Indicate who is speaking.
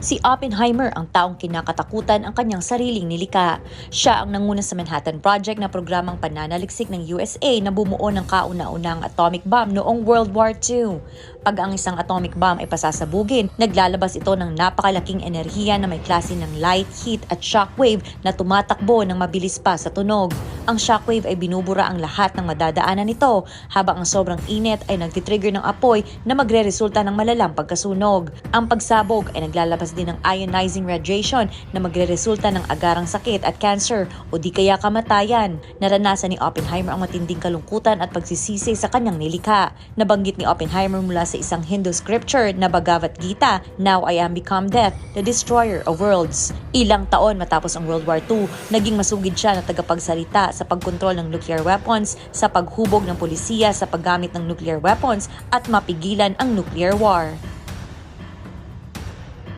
Speaker 1: Si Oppenheimer ang taong kinakatakutan ang kanyang sariling nilikha. Siya ang nanguna sa Manhattan Project na programang pananaliksik ng USA na bumuo ng kauna-unang atomic bomb noong World War II. Pag ang isang atomic bomb ay pasasabugin, naglalabas ito ng napakalaking enerhiya na may klase ng light, heat at shockwave na tumatakbo ng mabilis pa sa tunog. Ang shockwave ay binubura ang lahat ng madadaanan nito, habang ang sobrang init ay nagtitrigger ng apoy na magre-resulta ng malalang pagkasunog. Ang pagsabog ay naglalabas din ng ionizing radiation na magre-resulta ng agarang sakit at cancer o di kaya kamatayan. Naranasan ni Oppenheimer ang matinding kalungkutan at pagsisisi sa kanyang nilikha. Nabanggit ni Oppenheimer mula sa isang Hindu scripture na Bhagavad Gita, "Now I am become death, the destroyer of worlds." Ilang taon matapos ang World War II, naging masugid siya na tagapagsalita sa pagkontrol ng nuclear weapons, sa paghubog ng polisiya sa paggamit ng nuclear weapons at mapigilan ang nuclear war.